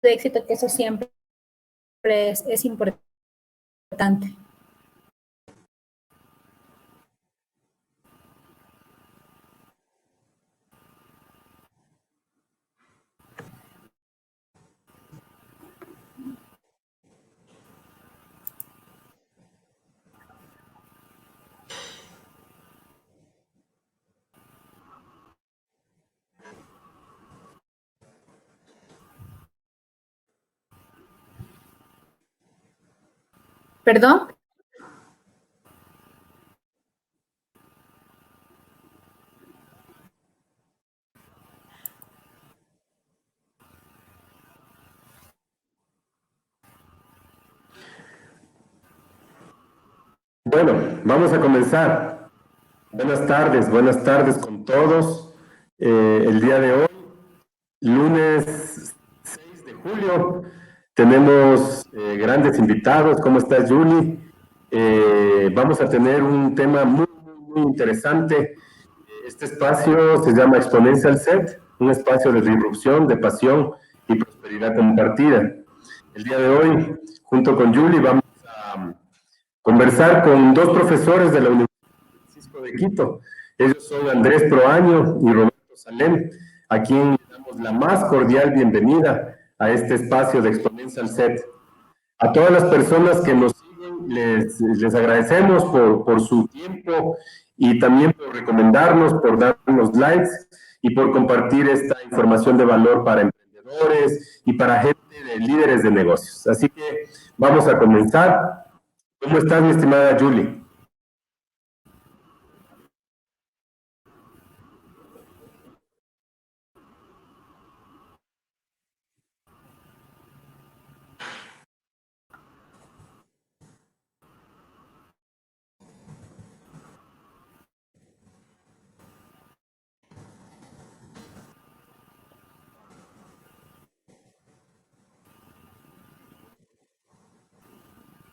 de éxito, que eso siempre es importante. ¿Perdón? Bueno, vamos a comenzar. Buenas tardes con todos. El día de hoy, lunes 6 de julio, tenemos grandes invitados. ¿Cómo estás, Julie? Vamos a tener un tema muy interesante. Este espacio se llama Exponential Set, un espacio de disrupción, de pasión y prosperidad compartida. El día de hoy, junto con Julie, vamos a conversar con dos profesores de la Universidad Francisco de Quito. Ellos son Andrés Proaño y Roberto Salem, a quien le damos la más cordial bienvenida a este espacio de Exponential Set. A todas las personas que nos siguen, les agradecemos por su tiempo y también por recomendarnos, por darnos likes y por compartir esta información de valor para emprendedores y para gente de líderes de negocios. Así que vamos a comenzar. ¿Cómo estás, mi estimada Julie?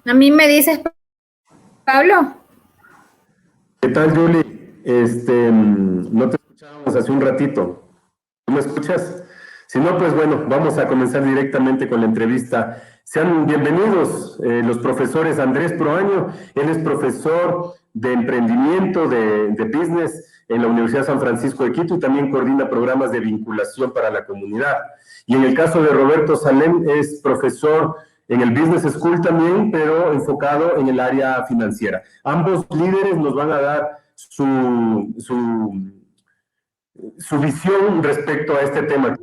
¿A mí me dices, Pablo? ¿Qué tal, Julie? No te escuchábamos hace un ratito. ¿Tú me escuchas? Si no, pues bueno, vamos a comenzar directamente con la entrevista. Sean bienvenidos los profesores Andrés Proaño. Él es profesor de emprendimiento, de business en la Universidad San Francisco de Quito y también coordina programas de vinculación para la comunidad. Y en el caso de Roberto Salem, es profesor en el Business School también, pero enfocado en el área financiera. Ambos líderes nos van a dar su visión respecto a este tema de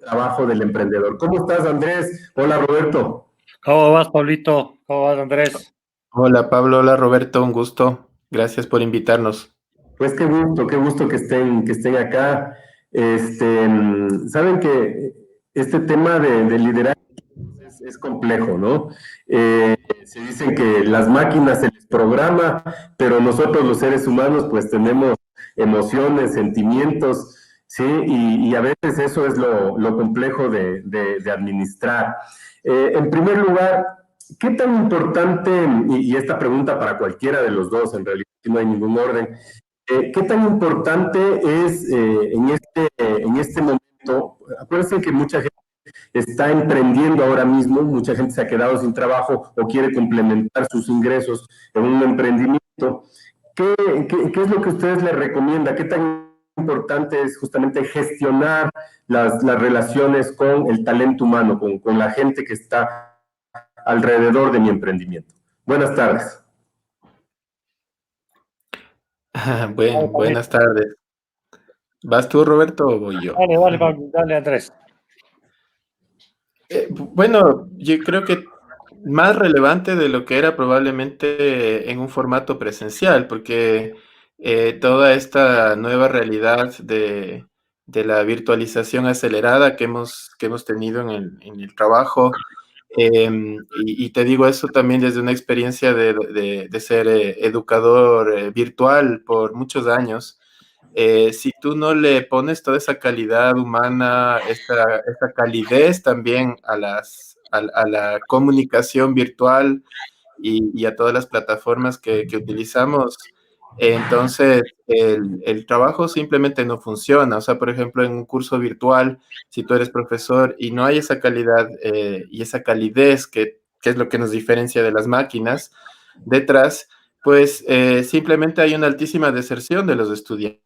trabajo del emprendedor. ¿Cómo estás, Andrés? Hola, Roberto. ¿Cómo vas, Pablito? ¿Cómo vas, Andrés? Hola, Pablo. Hola, Roberto. Un gusto. Gracias por invitarnos. Pues qué gusto que estén acá. Saben que este tema de liderazgo es complejo, ¿no? Se dicen que las máquinas se les programa, pero nosotros los seres humanos pues tenemos emociones, sentimientos, ¿sí? Y a veces eso es lo complejo de administrar. En primer lugar, ¿qué tan importante, y esta pregunta para cualquiera de los dos, en realidad no hay ningún orden, qué tan importante es en este momento? Acuérdense que mucha gente está emprendiendo ahora mismo, mucha gente se ha quedado sin trabajo o quiere complementar sus ingresos en un emprendimiento. ¿Qué es lo que ustedes les recomiendan? ¿Qué tan importante es justamente gestionar las relaciones con el talento humano, con la gente que está alrededor de mi emprendimiento? Buenas tardes. Buenas tardes. ¿Vas tú, Roberto, o voy yo? Dale, Pablo, dale, Andrés. Bueno, yo creo que más relevante de lo que era probablemente en un formato presencial, porque toda esta nueva realidad de la virtualización acelerada que hemos tenido en el trabajo, y te digo eso también desde una experiencia de ser educador virtual por muchos años. Si tú no le pones toda esa calidad humana, esa calidez también a la comunicación virtual y a todas las plataformas que utilizamos, Entonces, el trabajo simplemente no funciona. O sea, por ejemplo, en un curso virtual, si tú eres profesor y no hay esa calidad y esa calidez que es lo que nos diferencia de las máquinas detrás, pues simplemente hay una altísima deserción de los estudiantes.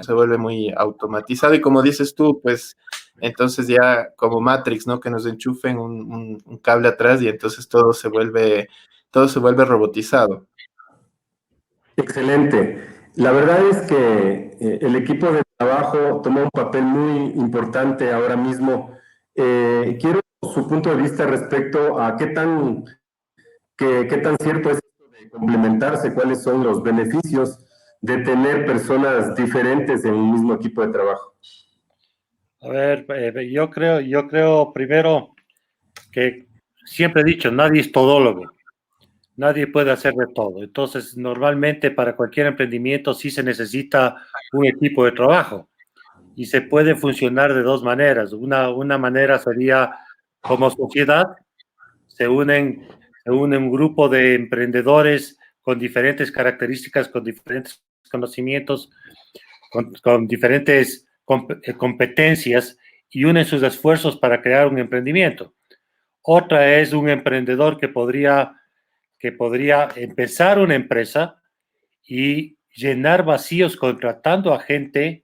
Se vuelve muy automatizado y como dices tú, pues entonces ya como Matrix, ¿no? Que nos enchufen un cable atrás y entonces todo se vuelve robotizado. Excelente. La verdad es que el equipo de trabajo toma un papel muy importante ahora mismo. Quiero su punto de vista respecto a qué tan cierto es esto de complementarse, cuáles son los beneficios de tener personas diferentes en un mismo equipo de trabajo. A ver, yo creo primero que siempre he dicho, nadie es todólogo, nadie puede hacer de todo. Entonces, normalmente para cualquier emprendimiento sí se necesita un equipo de trabajo y se puede funcionar de dos maneras. Una manera sería como sociedad, se unen, se une un grupo de emprendedores con diferentes características, con diferentes conocimientos, con diferentes competencias y unen sus esfuerzos para crear un emprendimiento. Otra es un emprendedor que podría empezar una empresa y llenar vacíos contratando a gente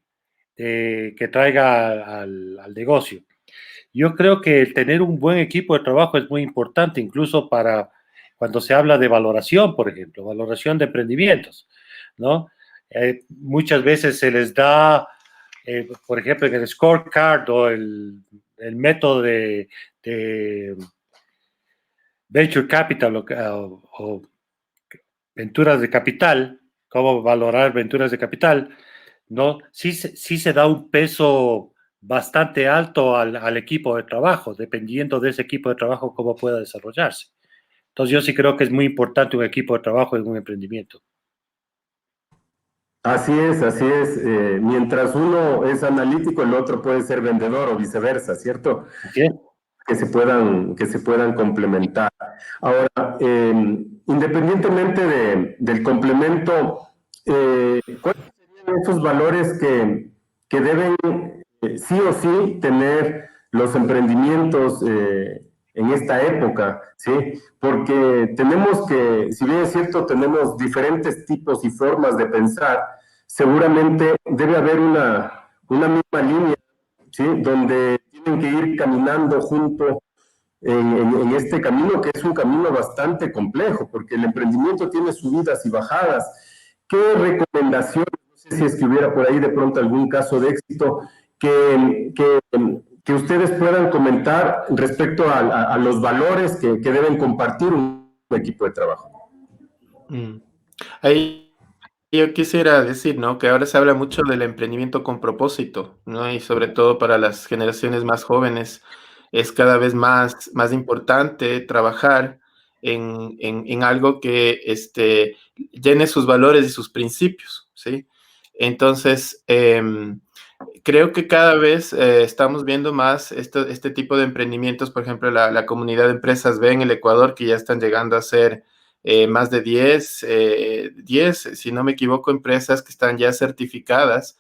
que traiga al negocio. Yo creo que el tener un buen equipo de trabajo es muy importante, incluso para cuando se habla de valoración, por ejemplo, valoración de emprendimientos, ¿no? Muchas veces se les da, por ejemplo, en el scorecard o el método de venture capital o venturas de capital, cómo valorar venturas de capital, ¿no? Sí se da un peso bastante alto al equipo de trabajo, dependiendo de ese equipo de trabajo cómo pueda desarrollarse. Entonces yo sí creo que es muy importante un equipo de trabajo en un emprendimiento. Así es, así es. Mientras uno es analítico, el otro puede ser vendedor o viceversa, ¿cierto? ¿Sí? Que se puedan complementar. Ahora, independientemente del complemento, ¿cuáles serían esos valores que deben sí o sí tener los emprendimientos en esta época? ¿Sí? Porque tenemos que, si bien es cierto, tenemos diferentes tipos y formas de pensar, seguramente debe haber una misma línea, ¿sí? Donde tienen que ir caminando junto en este camino, que es un camino bastante complejo, porque el emprendimiento tiene subidas y bajadas. ¿Qué recomendaciones, no sé si es que hubiera por ahí de pronto algún caso de éxito, que ustedes puedan comentar respecto a los valores que deben compartir un equipo de trabajo? Mm. Ahí yo quisiera decir, ¿no? Que ahora se habla mucho del emprendimiento con propósito, ¿no? Y sobre todo para las generaciones más jóvenes es cada vez más importante trabajar en algo que llene sus valores y sus principios, ¿sí? Entonces, creo que cada vez estamos viendo más este tipo de emprendimientos, por ejemplo, la comunidad de empresas B en el Ecuador, que ya están llegando a ser más de 10, si no me equivoco, empresas que están ya certificadas.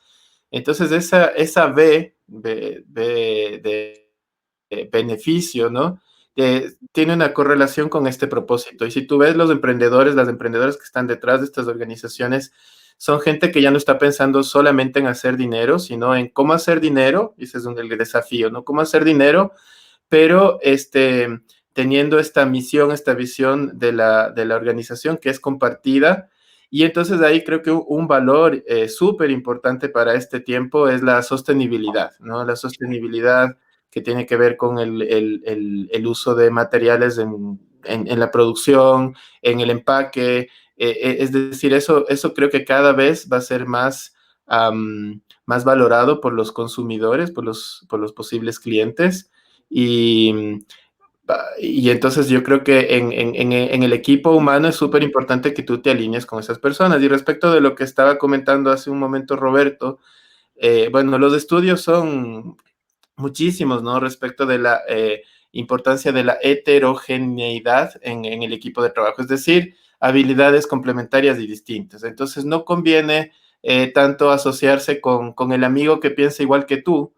Entonces, esa de beneficio, ¿no? Tiene una correlación con este propósito. Y si tú ves los emprendedores, las emprendedoras que están detrás de estas organizaciones, son gente que ya no está pensando solamente en hacer dinero, sino en cómo hacer dinero, y ese es el desafío, ¿no? Cómo hacer dinero, pero teniendo esta misión, esta visión de la organización que es compartida. Y entonces ahí creo que un valor súper importante para este tiempo es la sostenibilidad, ¿no? La sostenibilidad que tiene que ver con el uso de materiales en la producción, en el empaque. Es decir, eso creo que cada vez va a ser más valorado por los consumidores, por los posibles clientes. Y, y entonces yo creo que en el equipo humano es súper importante que tú te alinees con esas personas. Y respecto de lo que estaba comentando hace un momento Roberto, bueno, los estudios son muchísimos, ¿no? Respecto de la importancia de la heterogeneidad en el equipo de trabajo. Es decir, habilidades complementarias y distintas. Entonces no conviene tanto asociarse con el amigo que piensa igual que tú,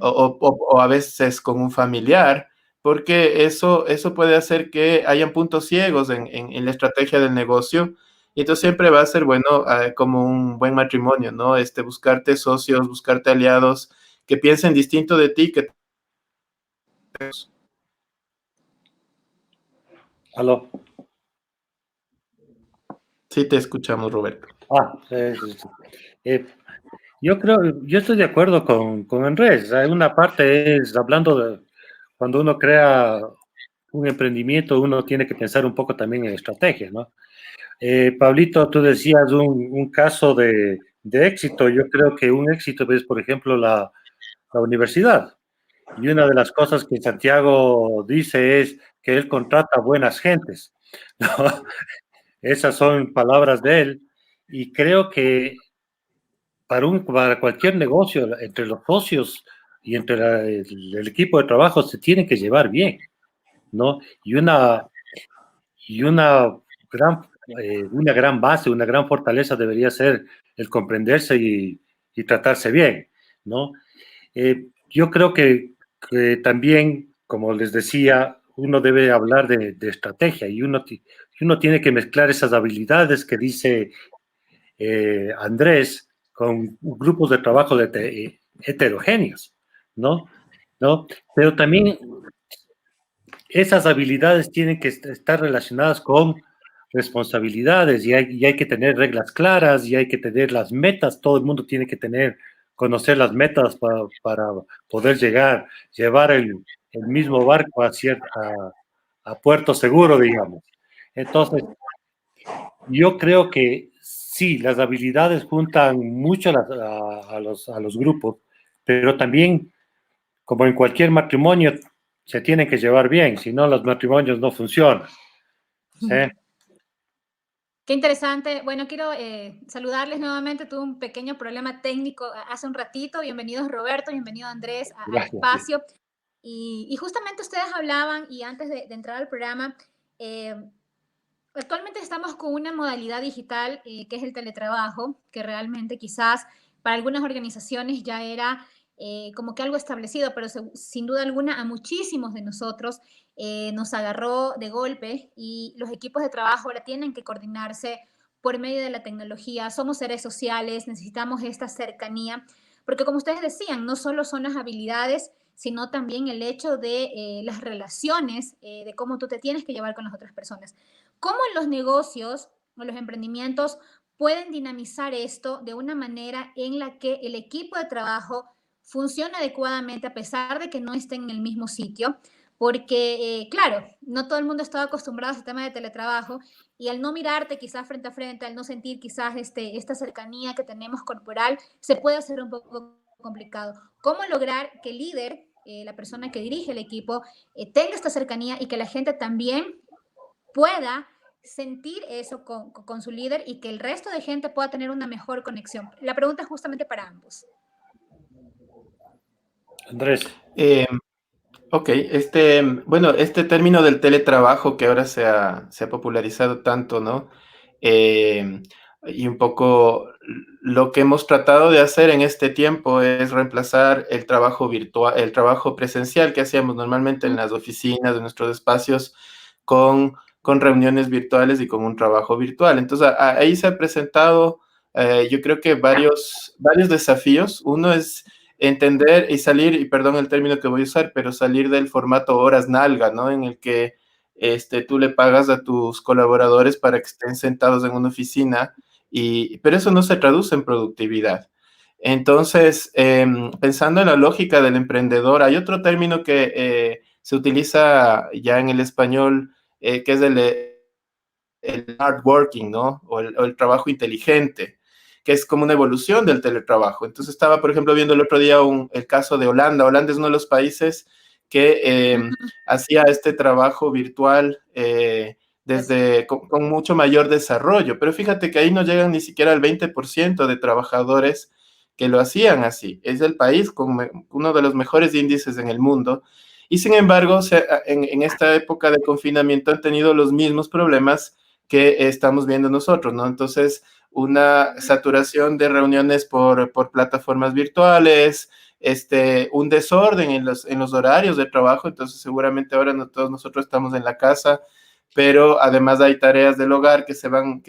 o a veces con un familiar, porque eso puede hacer que hayan puntos ciegos en la estrategia del negocio. Y entonces siempre va a ser bueno, como un buen matrimonio, ¿no? Buscarte socios, buscarte aliados que piensen distinto de ti. ¿Aló? Sí, te escuchamos, Roberto. Sí. Yo estoy de acuerdo con Andrés. Hay una parte es, hablando de, cuando uno crea un emprendimiento, uno tiene que pensar un poco también en estrategia, ¿no? Pablito, tú decías un caso de éxito. Yo creo que un éxito es, por ejemplo, la universidad. Y una de las cosas que Santiago dice es que él contrata buenas gentes, ¿no? Esas son palabras de él. Y creo que para cualquier negocio, entre los socios y entre el equipo de trabajo se tienen que llevar bien, ¿no? Y una gran base, una gran fortaleza debería ser el comprenderse y tratarse bien, ¿no? Yo creo que también, como les decía, uno debe hablar de estrategia y uno tiene que mezclar esas habilidades que dice Andrés con grupos de trabajo heterogéneos, ¿no? ¿No? Pero también esas habilidades tienen que estar relacionadas con responsabilidades y hay que tener reglas claras y hay que tener las metas. Todo el mundo tiene que conocer las metas para poder llevar el mismo barco a puerto seguro, digamos. Entonces, yo creo que sí, las habilidades juntan mucho a los grupos, pero también, como en cualquier matrimonio, se tienen que llevar bien, si no, los matrimonios no funcionan. ¿Sí? Qué interesante. Bueno, quiero saludarles nuevamente. Tuve un pequeño problema técnico hace un ratito. Bienvenidos Roberto, bienvenido Andrés al Gracias. espacio. Y justamente ustedes hablaban, y antes de entrar al programa, actualmente estamos con una modalidad digital que es el teletrabajo, que realmente quizás para algunas organizaciones ya era como que algo establecido, pero sin duda alguna a muchísimos de nosotros nos agarró de golpe y los equipos de trabajo ahora tienen que coordinarse por medio de la tecnología. Somos seres sociales, necesitamos esta cercanía, porque como ustedes decían, no solo son las habilidades, sino también el hecho de las relaciones, de cómo tú te tienes que llevar con las otras personas. ¿Cómo los negocios o los emprendimientos pueden dinamizar esto de una manera en la que el equipo de trabajo funcione adecuadamente a pesar de que no estén en el mismo sitio? Porque, claro, no todo el mundo está acostumbrado al sistema de teletrabajo y al no mirarte quizás frente a frente, al no sentir quizás esta cercanía que tenemos corporal, se puede hacer un poco complicado. ¿Cómo lograr que el líder, la persona que dirige el equipo, tenga esta cercanía y que la gente también pueda sentir eso con su líder y que el resto de gente pueda tener una mejor conexión? La pregunta es justamente para ambos. Andrés. Ok, bueno, este término del teletrabajo que ahora se ha popularizado tanto, ¿no? Y un poco lo que hemos tratado de hacer en este tiempo es reemplazar el trabajo virtual, el trabajo presencial que hacíamos normalmente en las oficinas, de nuestros espacios, con reuniones virtuales y con un trabajo virtual. Entonces, ahí se ha presentado, yo creo que varios desafíos. Uno es entender y salir, y perdón el término que voy a usar, pero salir del formato horas nalga, ¿no? En el que tú le pagas a tus colaboradores para que estén sentados en una oficina, pero eso no se traduce en productividad. Entonces, pensando en la lógica del emprendedor, hay otro término que se utiliza ya en el español, que es el hard working, ¿no? O el trabajo inteligente, que es como una evolución del teletrabajo. Entonces estaba, por ejemplo, viendo el otro día el caso de Holanda. Holanda es uno de los países que hacía este trabajo virtual con mucho mayor desarrollo. Pero fíjate que ahí no llegan ni siquiera al 20% de trabajadores que lo hacían así. Es el país con uno de los mejores índices en el mundo. Y sin embargo, en esta época de confinamiento han tenido los mismos problemas que estamos viendo nosotros, ¿no? Entonces, una saturación de reuniones por plataformas virtuales, un desorden en los horarios de trabajo. Entonces seguramente ahora todos nosotros estamos en la casa, pero además hay tareas del hogar que se van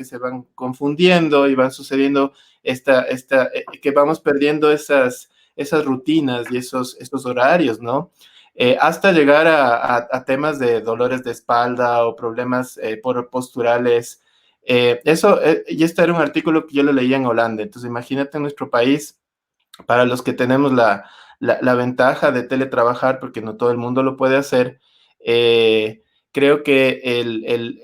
confundiendo y van sucediendo que vamos perdiendo esas rutinas y esos horarios, ¿no? Hasta llegar a temas de dolores de espalda o problemas posturales. Y este era un artículo que yo lo leía en Holanda. Entonces imagínate en nuestro país, para los que tenemos la ventaja de teletrabajar, porque no todo el mundo lo puede hacer, creo que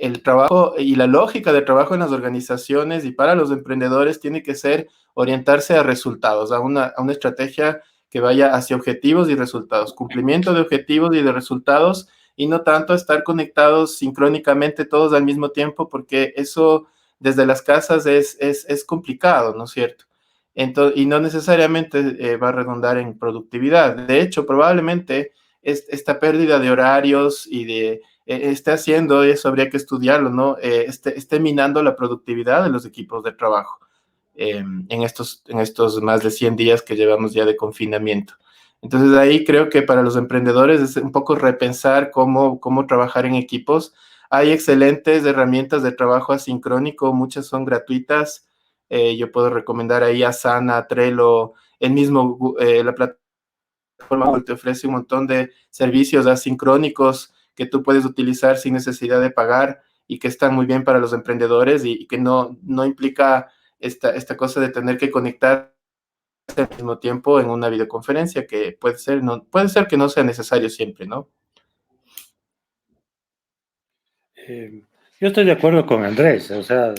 el trabajo y la lógica de trabajo en las organizaciones y para los emprendedores tiene que ser orientarse a resultados, a una estrategia que vaya hacia objetivos y resultados, cumplimiento de objetivos y de resultados, y no tanto estar conectados sincrónicamente todos al mismo tiempo, porque eso desde las casas es complicado, ¿no es cierto? Entonces, y no necesariamente va a redundar en productividad. De hecho, probablemente esta pérdida de horarios y esté haciendo, eso habría que estudiarlo, ¿no? Esté minando la productividad de los equipos de trabajo en estos más de 100 días que llevamos ya de confinamiento. Entonces, ahí creo que para los emprendedores es un poco repensar cómo trabajar en equipos. Hay excelentes herramientas de trabajo asincrónico, muchas son gratuitas. Yo puedo recomendar ahí Asana, Trello, la plataforma Google te ofrece un montón de servicios asincrónicos que tú puedes utilizar sin necesidad de pagar y que están muy bien para los emprendedores y que no implica esta cosa de tener que conectar al mismo tiempo en una videoconferencia, que puede ser que no sea necesario siempre, ¿no? Yo estoy de acuerdo con Andrés, o sea,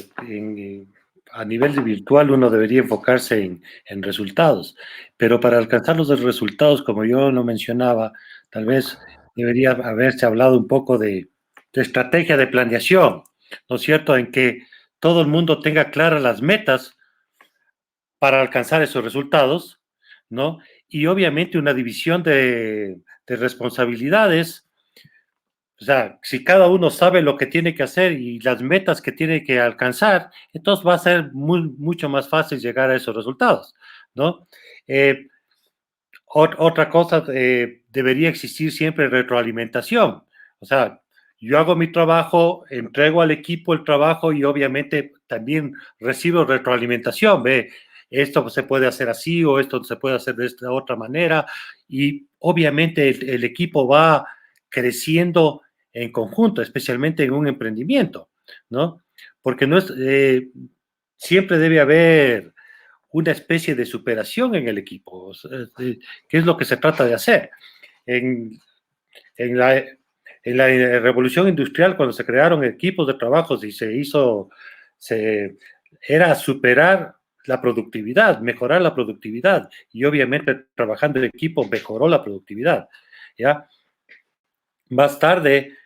a nivel de virtual uno debería enfocarse en resultados, pero para alcanzar los resultados, como yo lo mencionaba, tal vez debería haberse hablado un poco de estrategia de planeación, ¿no es cierto?, en que todo el mundo tenga claras las metas para alcanzar esos resultados, ¿no? Y obviamente una división de responsabilidades. O sea, si cada uno sabe lo que tiene que hacer y las metas que tiene que alcanzar, entonces va a ser mucho más fácil llegar a esos resultados, ¿no? Otra cosa, debería existir siempre retroalimentación. O sea, yo hago mi trabajo, entrego al equipo el trabajo y obviamente también recibo retroalimentación. Ve, esto se puede hacer así o esto se puede hacer de esta otra manera. Y obviamente el equipo va creciendo en conjunto, especialmente en un emprendimiento, ¿no? Porque no es, siempre debe haber una especie de superación en el equipo, que es lo que se trata de hacer. En la revolución industrial, cuando se crearon equipos de trabajos y era superar la productividad, mejorar la productividad, y obviamente trabajando en equipo mejoró la productividad, ¿ya? Más tarde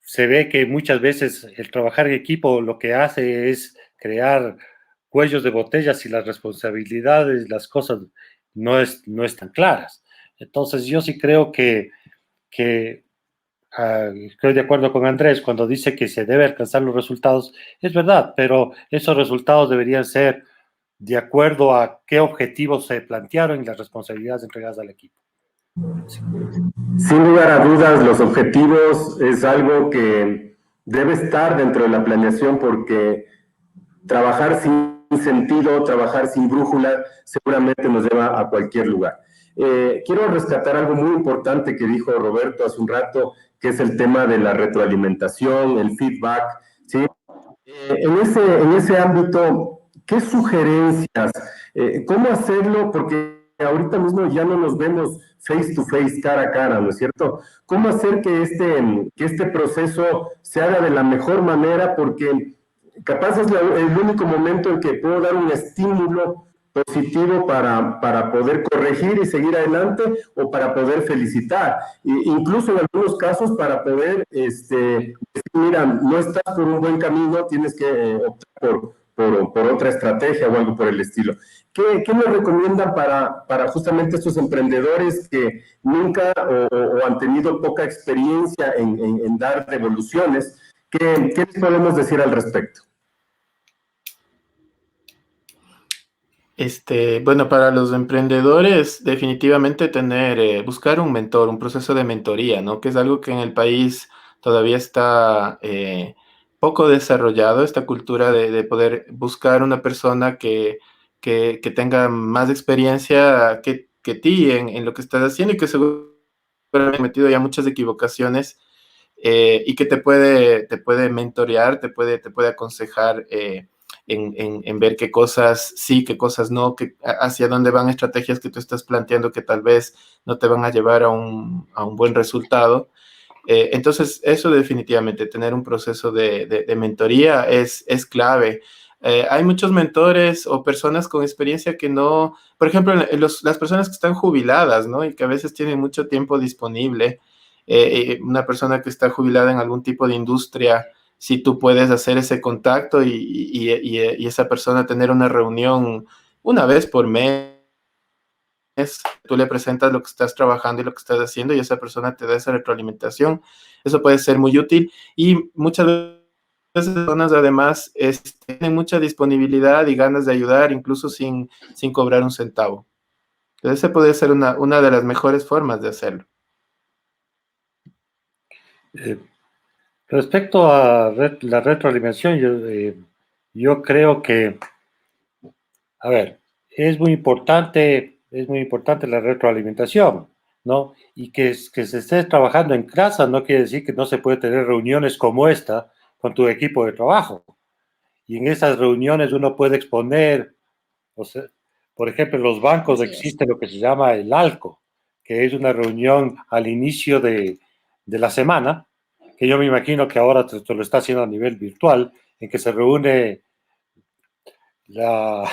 se ve que muchas veces el trabajar en equipo lo que hace es crear cuellos de botellas y las responsabilidades, las cosas no están claras. Entonces yo sí creo que estoy de acuerdo con Andrés cuando dice que se debe alcanzar los resultados. Es verdad, pero esos resultados deberían ser de acuerdo a qué objetivos se plantearon y las responsabilidades entregadas al equipo. Sin lugar a dudas, los objetivos es algo que debe estar dentro de la planeación, porque trabajar sin sentido, trabajar sin brújula, seguramente nos lleva a cualquier lugar. Quiero rescatar algo muy importante que dijo Roberto hace un rato, que es el tema de la retroalimentación, el feedback, ¿sí? En ese ámbito, ¿qué sugerencias? ¿Cómo hacerlo? Porque ahorita mismo ya no nos vemos face to face, cara a cara, ¿no es cierto? ¿Cómo hacer que este proceso se haga de la mejor manera? Porque capaz es el único momento en que puedo dar un estímulo positivo para poder corregir y seguir adelante, o para poder felicitar, incluso en algunos casos para poder decir, mira, no estás por un buen camino, tienes que optar por otra estrategia o algo por el estilo. ¿Qué nos recomiendan para justamente estos emprendedores que nunca o han tenido poca experiencia en dar devoluciones? ¿Qué les podemos decir al respecto? Bueno, para los emprendedores, definitivamente buscar un mentor, un proceso de mentoría, ¿no? Que es algo que en el país todavía está poco desarrollado, esta cultura de poder buscar una persona que tenga más experiencia que ti en lo que estás haciendo y que seguro ha cometido ya muchas equivocaciones y que te puede mentorear, te puede aconsejar en ver qué cosas sí, qué cosas no, hacia dónde van estrategias que tú estás planteando que tal vez no te van a llevar a un buen resultado. Entonces, eso definitivamente, tener un proceso de mentoría es clave. Hay muchos mentores o personas con experiencia que no, por ejemplo, las personas que están jubiladas, ¿no? Y que a veces tienen mucho tiempo disponible. Una persona que está jubilada en algún tipo de industria, si tú puedes hacer ese contacto y esa persona tener una reunión una vez por mes, tú le presentas lo que estás trabajando y lo que estás haciendo y esa persona te da esa retroalimentación. Eso puede ser muy útil y muchas veces las personas además tienen mucha disponibilidad y ganas de ayudar incluso sin cobrar un centavo. Entonces, esa puede ser una de las mejores formas de hacerlo. Respecto a la retroalimentación, yo creo que, a ver, es muy importante la retroalimentación, ¿no? Y que se esté trabajando en casa no quiere decir que no se puede tener reuniones como esta con tu equipo de trabajo. Y en esas reuniones uno puede exponer, o sea, por ejemplo, en los bancos Así es. existe lo que se llama el ALCO, que es una reunión al inicio de la semana, que yo me imagino que ahora te lo está haciendo a nivel virtual, en que se reúne la,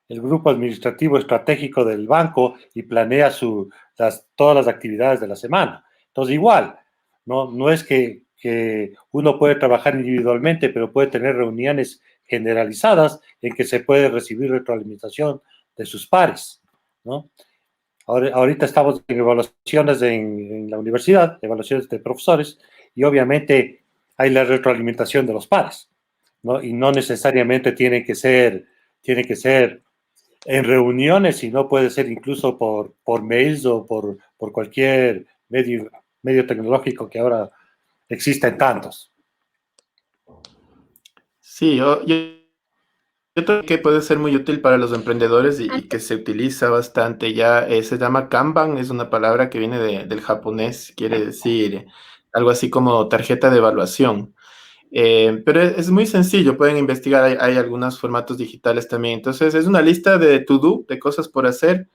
el grupo administrativo estratégico del banco y planea todas las actividades de la semana. Entonces, igual, no es que uno puede trabajar individualmente, pero puede tener reuniones generalizadas en que se puede recibir retroalimentación de sus pares, ¿no? Ahorita estamos en evaluaciones en la universidad, evaluaciones de profesores, y obviamente hay la retroalimentación de los pares, ¿no? Y no necesariamente tiene que ser en reuniones, sino puede ser incluso por mails o por cualquier medio tecnológico que ahora existen tantos. Sí, yo creo que puede ser muy útil para los emprendedores y que se utiliza bastante ya. Se llama Kanban, es una palabra que viene del japonés, quiere decir algo así como tarjeta de evaluación. Pero es muy sencillo, pueden investigar, hay algunos formatos digitales también. Entonces, es una lista de to-do, de cosas por hacer,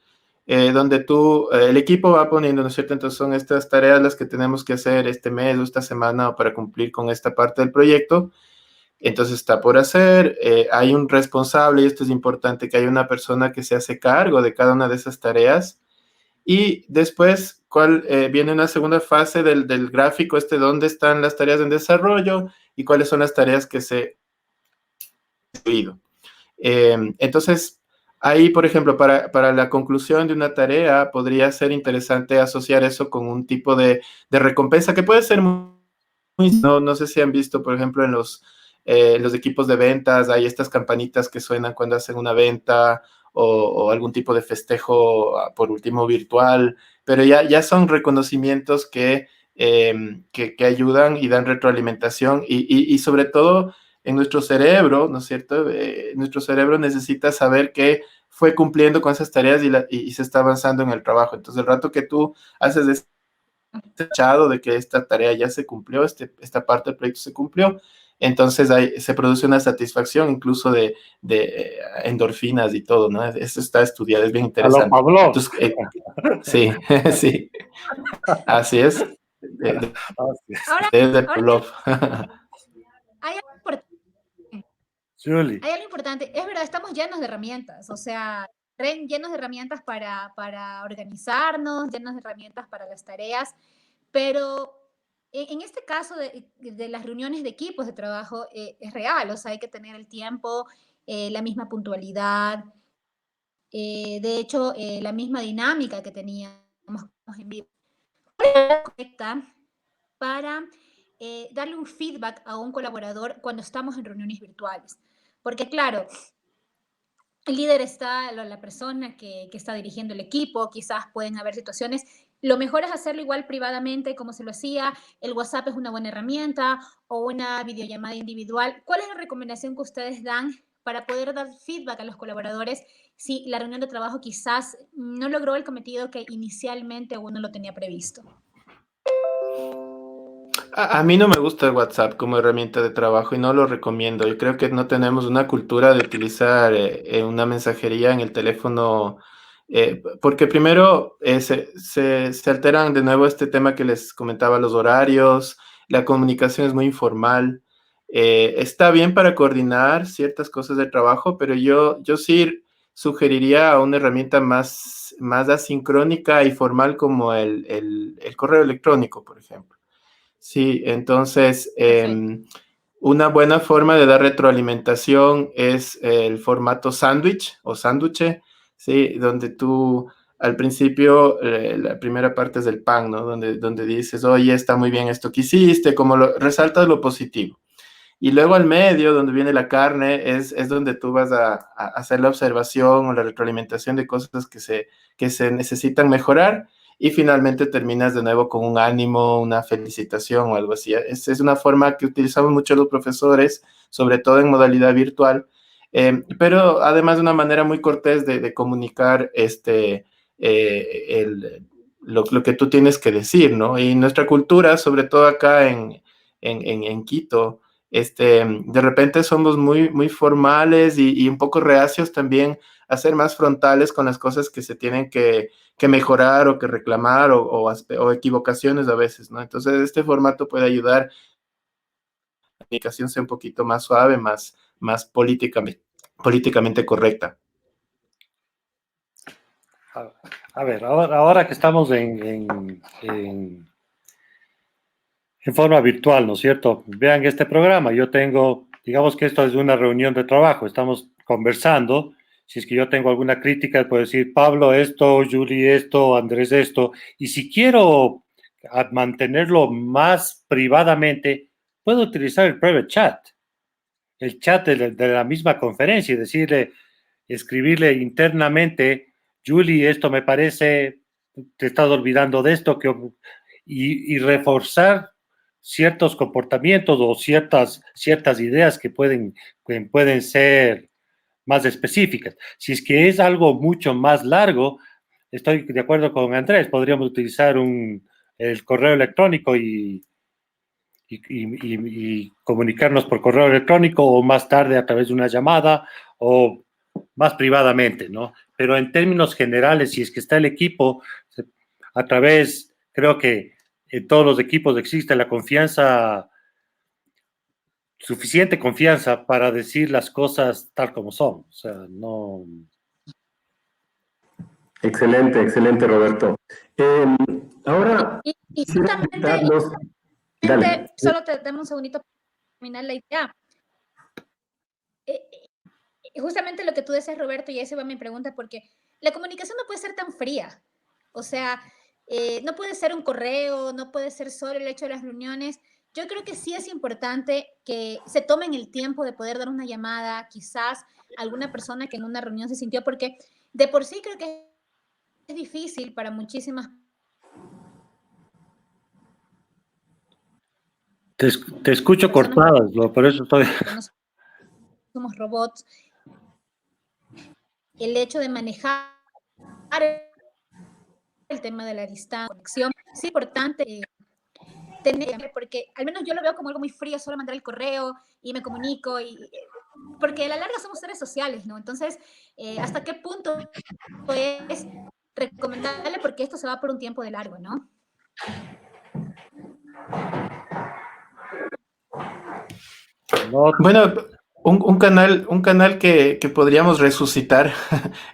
donde el equipo va poniendo, ¿no es cierto? Entonces, son estas tareas las que tenemos que hacer este mes o esta semana para cumplir con esta parte del proyecto. Entonces está por hacer, hay un responsable y esto es importante, que hay una persona que se hace cargo de cada una de esas tareas y después viene una segunda fase del gráfico, dónde están las tareas en desarrollo y cuáles son las tareas que se han incluido. Entonces, ahí, por ejemplo, para la conclusión de una tarea, podría ser interesante asociar eso con un tipo de recompensa que puede ser no sé si han visto, por ejemplo, en los equipos de ventas, hay estas campanitas que suenan cuando hacen una venta o algún tipo de festejo, por último, virtual, pero ya son reconocimientos que ayudan y dan retroalimentación y sobre todo en nuestro cerebro, ¿no es cierto? Nuestro cerebro necesita saber que fue cumpliendo con esas tareas y se está avanzando en el trabajo. Entonces, el rato que tú haces echado de que esta tarea ya se cumplió, esta parte del proyecto se cumplió, entonces se produce una satisfacción incluso de endorfinas y todo, ¿no? Eso está estudiado, es bien A lo interesante. Pavlov. Entonces, sí, sí, así es. Ahora, Desde ahora Pavlov. hay algo importante. Julie. Hay algo importante. Es verdad, estamos llenos de herramientas, o sea, llenos de herramientas para organizarnos, llenos de herramientas para las tareas, pero en este caso de las reuniones de equipos de trabajo es real, o sea, hay que tener el tiempo, la misma puntualidad, de hecho, la misma dinámica que teníamos en vivo. Correcta para darle un feedback a un colaborador cuando estamos en reuniones virtuales. Porque claro, el líder está, la persona que está dirigiendo el equipo, quizás pueden haber situaciones. Lo mejor es hacerlo igual privadamente, como se lo hacía. El WhatsApp es una buena herramienta o una videollamada individual. ¿Cuál es la recomendación que ustedes dan para poder dar feedback a los colaboradores si la reunión de trabajo quizás no logró el cometido que inicialmente uno lo tenía previsto? A mí no me gusta el WhatsApp como herramienta de trabajo y no lo recomiendo. Yo creo que no tenemos una cultura de utilizar una mensajería en el teléfono, porque primero se alteran de nuevo este tema que les comentaba, los horarios, la comunicación es muy informal. Está bien para coordinar ciertas cosas de trabajo, pero yo sí sugeriría una herramienta más asincrónica y formal como el correo electrónico, por ejemplo. Sí, entonces Perfecto. una buena forma de dar retroalimentación es el formato sándwich o sánduche, sí, donde tú al principio la primera parte es del pan, ¿no? Donde dices, oye, está muy bien esto que hiciste, como resaltas lo positivo. Y luego al medio, donde viene la carne, es donde tú vas a hacer la observación o la retroalimentación de cosas que se necesitan mejorar. Y finalmente terminas de nuevo con un ánimo, una felicitación o algo así. Es una forma que utilizamos mucho los profesores, sobre todo en modalidad virtual, pero además de una manera muy cortés de comunicar lo que tú tienes que decir, ¿no? Y nuestra cultura, sobre todo acá en Quito, de repente somos muy, muy formales y un poco reacios también a ser más frontales con las cosas que se tienen que mejorar o que reclamar o equivocaciones a veces, ¿no? Entonces, este formato puede ayudar a que la comunicación sea un poquito más suave, más políticamente correcta. A ver, ahora que estamos en forma virtual, ¿no es cierto? Vean este programa, yo tengo, digamos que esto es una reunión de trabajo, estamos conversando, si es que yo tengo alguna crítica, puedo decir, Pablo esto, Julie esto, Andrés esto, y si quiero mantenerlo más privadamente, puedo utilizar el private chat, el chat de la misma conferencia y decirle, escribirle internamente, Julie, esto me parece, te estás olvidando de esto, y reforzar ciertos comportamientos o ciertas ideas que pueden ser más específicas. Si es que es algo mucho más largo, estoy de acuerdo con Andrés, podríamos utilizar el correo electrónico y comunicarnos por correo electrónico o más tarde a través de una llamada o más privadamente, ¿no? Pero en términos generales, si es que está el equipo, a través, creo que en todos los equipos existe la confianza, suficiente confianza para decir las cosas tal como son. O sea, no... Excelente, excelente, Roberto. Ahora, Y quisiera invitarlos. Dale. solo te damos un segundito para terminar la idea. Justamente lo que tú decías, Roberto, y esa va mi pregunta, porque la comunicación no puede ser tan fría. O sea, no puede ser un correo, no puede ser solo el hecho de las reuniones. Yo creo que sí es importante que se tomen el tiempo de poder dar una llamada, quizás a alguna persona que en una reunión se sintió, porque de por sí creo que es difícil para muchísimas. Te escucho cortadas, por eso estoy... No somos robots. El hecho de manejar el tema de la distancia, conexión, es importante tener, porque al menos yo lo veo como algo muy frío, solo mandar el correo y me comunico, porque a la larga somos seres sociales, ¿no? Entonces, ¿hasta qué punto es recomendable? Porque esto se va por un tiempo de largo, ¿no? Bueno, un canal que podríamos resucitar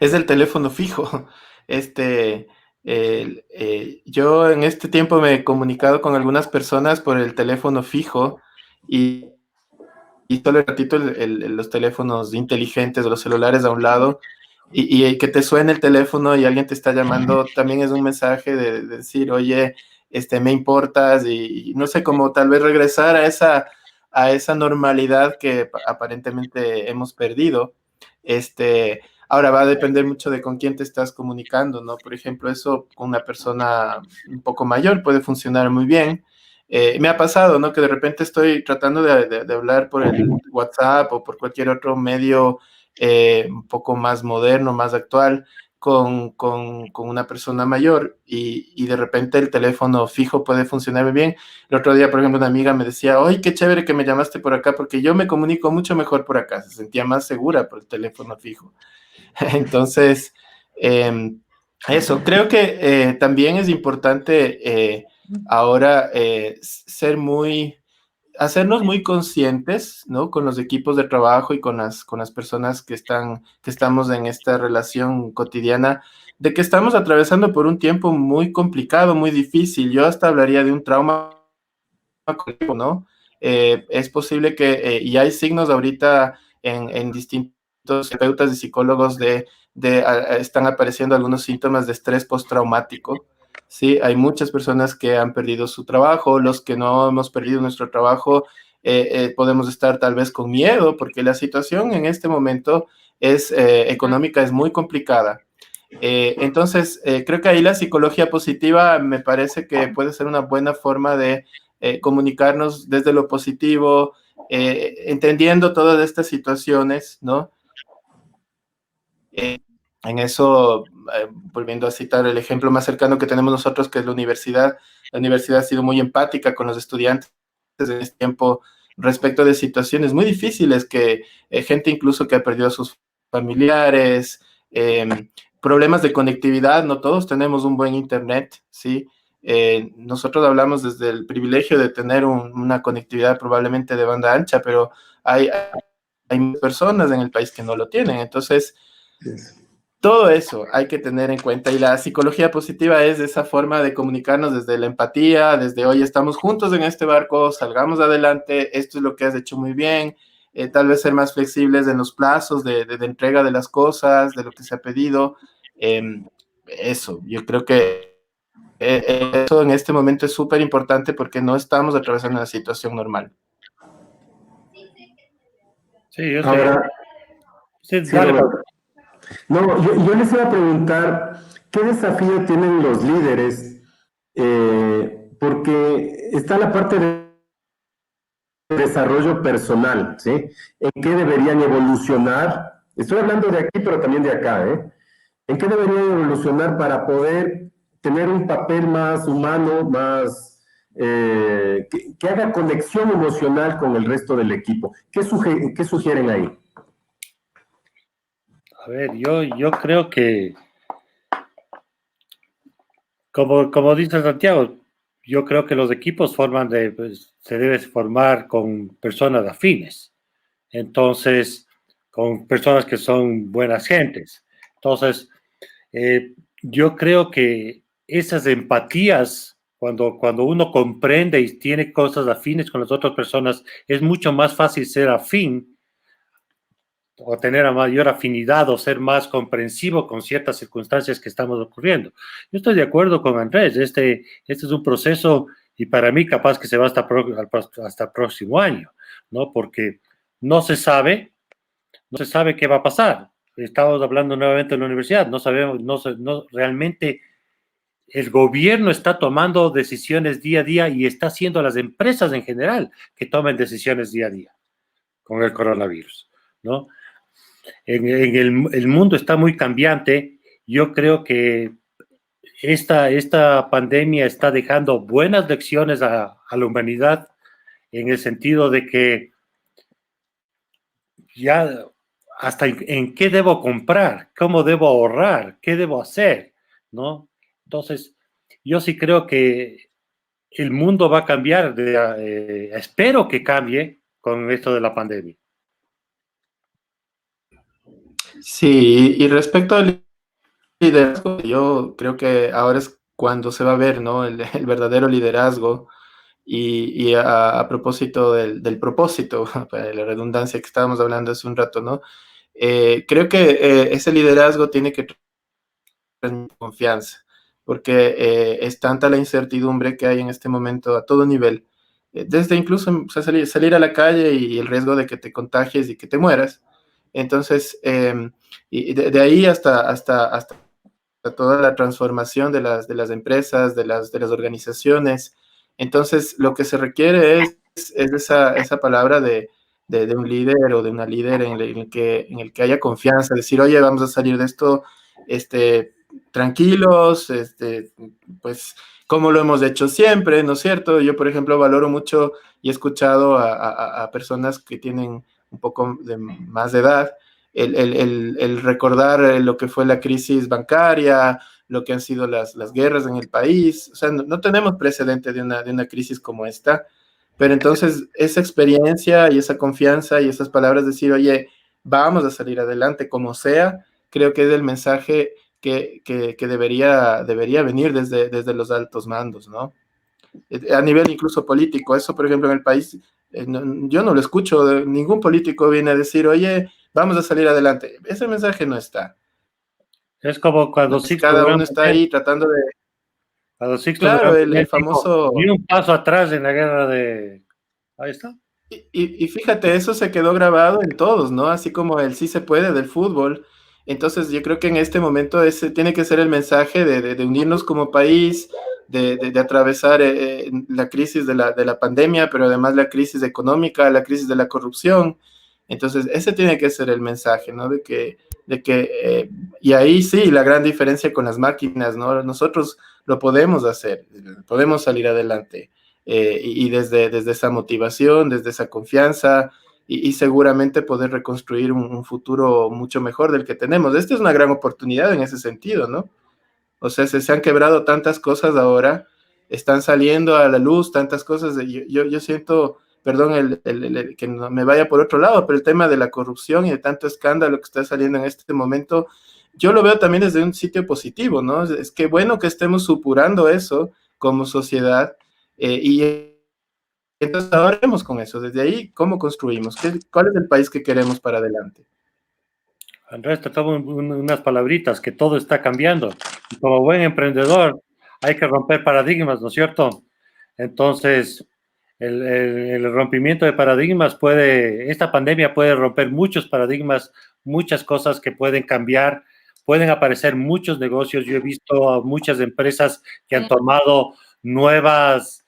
es el teléfono fijo. Yo en este tiempo me he comunicado con algunas personas por el teléfono fijo y solo el ratito los teléfonos inteligentes o los celulares a un lado y que te suene el teléfono y alguien te está llamando, también es un mensaje de decir, oye, me importas y no sé, cómo tal vez regresar a esa normalidad que aparentemente hemos perdido. Ahora va a depender mucho de con quién te estás comunicando, ¿no? Por ejemplo, eso con una persona un poco mayor puede funcionar muy bien. Me ha pasado, ¿no? Que de repente estoy tratando de hablar por el WhatsApp o por cualquier otro medio un poco más moderno, más actual, con una persona mayor y de repente el teléfono fijo puede funcionar muy bien. El otro día, por ejemplo, una amiga me decía, ¡ay, qué chévere que me llamaste por acá! Porque yo me comunico mucho mejor por acá, se sentía más segura por el teléfono fijo. Entonces, eso, creo que también es importante ahora hacernos muy conscientes, ¿no? Con los equipos de trabajo y con las personas que estamos en esta relación cotidiana, de que estamos atravesando por un tiempo muy complicado, muy difícil. Yo hasta hablaría de un trauma colectivo, ¿no? Es posible que, y hay signos ahorita en distintos terapeutas y psicólogos están apareciendo algunos síntomas de estrés postraumático. Sí, hay muchas personas que han perdido su trabajo, los que no hemos perdido nuestro trabajo, podemos estar tal vez con miedo porque la situación en este momento económica, es muy complicada. Entonces, creo que ahí la psicología positiva me parece que puede ser una buena forma de comunicarnos desde lo positivo, entendiendo todas estas situaciones, ¿no? En eso, volviendo a citar el ejemplo más cercano que tenemos nosotros, que es la universidad ha sido muy empática con los estudiantes en este tiempo respecto de situaciones muy difíciles que gente incluso que ha perdido a sus familiares, problemas de conectividad, no todos tenemos un buen internet, ¿sí? Nosotros hablamos desde el privilegio de tener una conectividad probablemente de banda ancha, pero hay personas en el país que no lo tienen, entonces todo eso hay que tener en cuenta y la psicología positiva es esa forma de comunicarnos desde la empatía, desde hoy estamos juntos en este barco, salgamos adelante, esto es lo que has hecho muy bien, tal vez ser más flexibles en los plazos de entrega de las cosas, de lo que se ha pedido. Eso, yo creo que eso en este momento es súper importante porque no estamos atravesando una situación normal. Sí, yo Ahora, sí, sí, dale, Roberto. No, yo les iba a preguntar, ¿qué desafío tienen los líderes? Porque está la parte de desarrollo personal, ¿sí? ¿En qué deberían evolucionar? Estoy hablando de aquí, pero también de acá, ¿eh? ¿En qué deberían evolucionar para poder tener un papel más humano, más que haga conexión emocional con el resto del equipo? ¿Qué sugieren ahí? A ver, yo creo que, como dice Santiago, yo creo que los equipos se debe formar con personas afines. Entonces, con personas que son buenas gentes. Entonces, yo creo que esas empatías, cuando uno comprende y tiene cosas afines con las otras personas, es mucho más fácil ser afín o tener a mayor afinidad o ser más comprensivo con ciertas circunstancias que estamos ocurriendo. Yo estoy de acuerdo con Andrés, este es un proceso y para mí capaz que se va hasta el próximo año, ¿no? Porque no se sabe qué va a pasar. Estamos hablando nuevamente de la universidad, no sabemos, realmente el gobierno está tomando decisiones día a día y está haciendo a las empresas en general que tomen decisiones día a día con el coronavirus, ¿no? El mundo está muy cambiante. Yo creo que esta pandemia está dejando buenas lecciones a la humanidad en el sentido de que ya hasta en qué debo comprar, cómo debo ahorrar, qué debo hacer, ¿no? Entonces, yo sí creo que el mundo va a cambiar, espero que cambie con esto de la pandemia. Sí, y respecto al liderazgo, yo creo que ahora es cuando se va a ver, ¿no? El verdadero liderazgo. Y a propósito del propósito, para la redundancia que estábamos hablando hace un rato, ¿no? Creo que ese liderazgo tiene que transmitir confianza. porque es tanta la incertidumbre que hay en este momento a todo nivel, desde incluso o sea, salir a la calle y el riesgo de que te contagies y que te mueras. Entonces, y de ahí hasta toda la transformación de las empresas, de las organizaciones. Entonces, lo que se requiere es esa palabra de un líder o de una líder en el que haya confianza, decir, oye, vamos a salir de esto tranquilos, pues como lo hemos hecho siempre, ¿no es cierto? Yo, por ejemplo, valoro mucho y he escuchado a personas que tienen un poco de más de edad, el recordar lo que fue la crisis bancaria, lo que han sido las guerras en el país. O sea, no tenemos precedente de una crisis como esta, pero entonces esa experiencia y esa confianza y esas palabras, decir, oye, vamos a salir adelante como sea, creo que es el mensaje que debería venir desde los altos mandos, ¿no? A nivel incluso político, eso por ejemplo en el país, yo no lo escucho, ningún político viene a decir, oye, vamos a salir adelante. Ese mensaje no está. Es como cuando Entonces Sixto cada uno Durán está Primero, ahí tratando de, cuando Sixto claro, Durán el Primero dijo, famoso. ni un paso atrás en la guerra de... Ahí está. Y fíjate, eso se quedó grabado en todos, ¿no? Así como el sí se puede del fútbol. Entonces yo creo que en este momento ese tiene que ser el mensaje de unirnos como país, de atravesar la crisis de la pandemia, pero además la crisis económica, la crisis de la corrupción. Entonces ese tiene que ser el mensaje, ¿no? Y ahí sí, la gran diferencia con las máquinas, ¿no? Nosotros lo podemos hacer, podemos salir adelante y desde esa motivación, desde esa confianza y seguramente poder reconstruir un futuro mucho mejor del que tenemos. Esta es una gran oportunidad en ese sentido, ¿no? O sea, se han quebrado tantas cosas ahora, están saliendo a la luz tantas cosas. Yo siento, perdón, que no me vaya por otro lado, pero el tema de la corrupción y de tanto escándalo que está saliendo en este momento, yo lo veo también desde un sitio positivo, ¿no? Es que bueno que estemos supurando eso como sociedad y entonces ahora vemos con eso, desde ahí, ¿cómo construimos? ¿Cuál es el país que queremos para adelante? Andrés, te tomo unas palabritas, que todo está cambiando. Y como buen emprendedor, hay que romper paradigmas, ¿no es cierto? Entonces, el rompimiento de paradigmas esta pandemia puede romper muchos paradigmas, muchas cosas que pueden cambiar, pueden aparecer muchos negocios. Yo he visto a muchas empresas que han tomado nuevas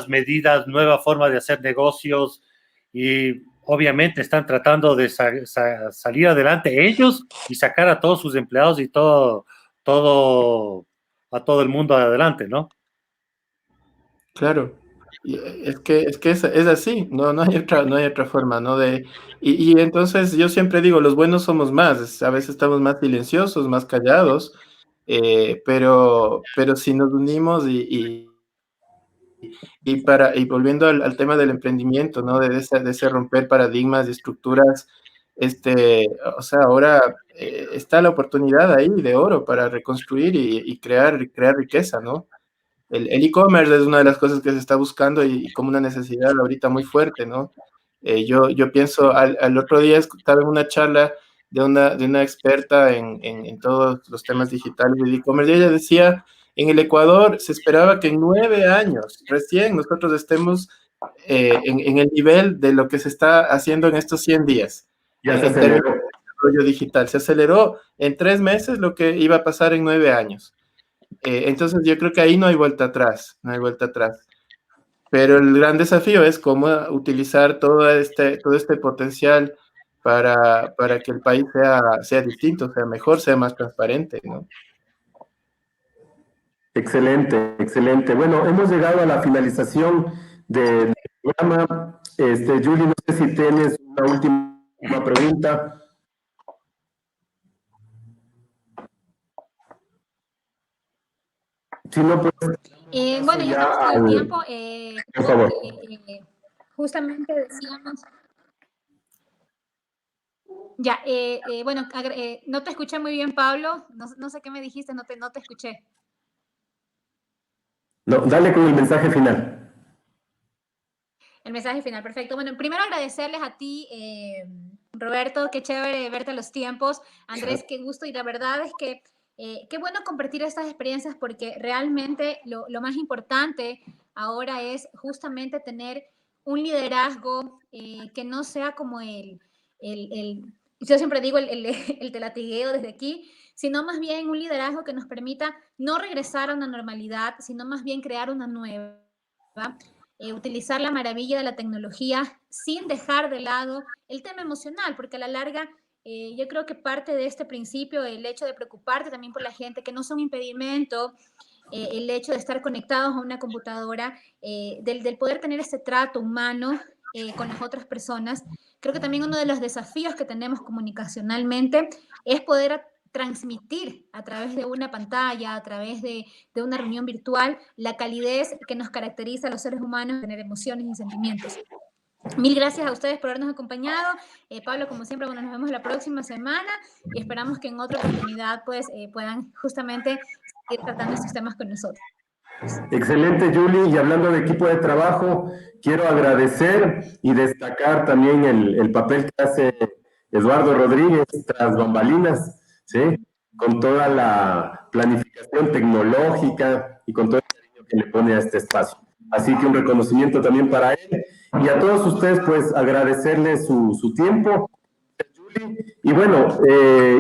medidas, nueva forma de hacer negocios y obviamente están tratando de salir adelante ellos y sacar a todos sus empleados y a todo el mundo adelante, ¿no? Claro, es así, no hay otra forma, ¿no? Y entonces yo siempre digo, los buenos somos más, a veces estamos más silenciosos, más callados, pero si nos unimos y volviendo al tema del emprendimiento, ¿no? De ese romper paradigmas y estructuras, o sea, ahora está la oportunidad ahí de oro para reconstruir y crear riqueza, ¿no? El e-commerce es una de las cosas que se está buscando y como una necesidad ahorita muy fuerte, ¿no? Yo pienso, al otro día estaba en una charla de una experta en todos los temas digitales de e-commerce y ella decía, en el Ecuador se esperaba que en 9 años recién nosotros estemos en el nivel de lo que se está haciendo en estos 100 días Ya se en términos aceleró. de desarrollo digital. Se aceleró en 3 meses lo que iba a pasar en 9 años. Entonces yo creo que ahí no hay vuelta atrás, no hay vuelta atrás. Pero el gran desafío es cómo utilizar todo este potencial para que el país sea distinto, sea mejor, sea más transparente, ¿no? Excelente, excelente. Bueno, hemos llegado a la finalización del programa. Julie, no sé si tienes una última pregunta. Si no, pues Bueno, ya ya estamos con el tiempo. por favor. Justamente decíamos. Ya, bueno, no te escuché muy bien, Pablo. No sé qué me dijiste, no te escuché. No, dale con el mensaje final. El mensaje final, perfecto. Bueno, primero agradecerles a ti, Roberto, qué chévere verte a los tiempos. Andrés, qué gusto. Y la verdad es que qué bueno compartir estas experiencias porque realmente lo más importante ahora es justamente tener un liderazgo que no sea como yo siempre digo el telatigueo desde aquí, sino más bien un liderazgo que nos permita no regresar a una normalidad, sino más bien crear una nueva, utilizar la maravilla de la tecnología sin dejar de lado el tema emocional, porque a la larga yo creo que parte de este principio, el hecho de preocuparte también por la gente, que no son impedimento, el hecho de estar conectados a una computadora, del poder tener este trato humano con las otras personas. Creo que también uno de los desafíos que tenemos comunicacionalmente es poder transmitir a través de una pantalla, a través de una reunión virtual, la calidez que nos caracteriza a los seres humanos, tener emociones y sentimientos. Mil gracias a ustedes por habernos acompañado. Pablo, como siempre, bueno, nos vemos la próxima semana y esperamos que en otra oportunidad pues, puedan justamente seguir tratando estos temas con nosotros. Excelente, Julie. Y hablando de equipo de trabajo, quiero agradecer y destacar también el papel que hace Eduardo Rodríguez tras bambalinas, ¿sí? Con toda la planificación tecnológica y con todo el cariño que le pone a este espacio. Así que un reconocimiento también para él. Y a todos ustedes, pues, agradecerles su tiempo. Y bueno,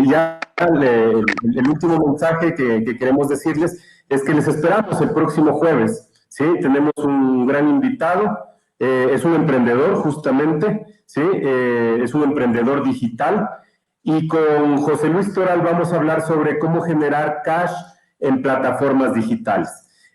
ya el último mensaje que queremos decirles es que les esperamos el próximo jueves, ¿sí? Tenemos un gran invitado, es un emprendedor justamente, ¿sí? Es un emprendedor digital y con José Luis Toral vamos a hablar sobre cómo generar cash en plataformas digitales.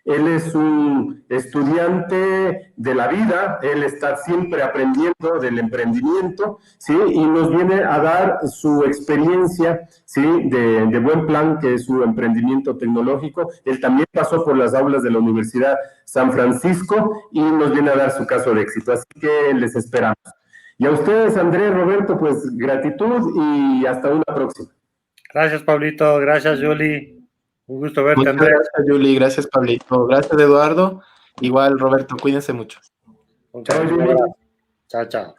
Él es un estudiante de la vida, él está siempre aprendiendo del emprendimiento, ¿sí? Y nos viene a dar su experiencia, ¿sí? De Buen Plan, que es su emprendimiento tecnológico. Él también pasó por las aulas de la Universidad San Francisco y nos viene a dar su caso de éxito. Así que les esperamos. Y a ustedes, Andrés, Roberto, pues gratitud y hasta una próxima. Gracias, Pablito. Gracias, Julie. Un gusto verte, Muchas Andrés. gracias, Julie. Gracias, Pablito. Gracias, Eduardo. Igual, Roberto, cuídense mucho. Chao, Julie. chao.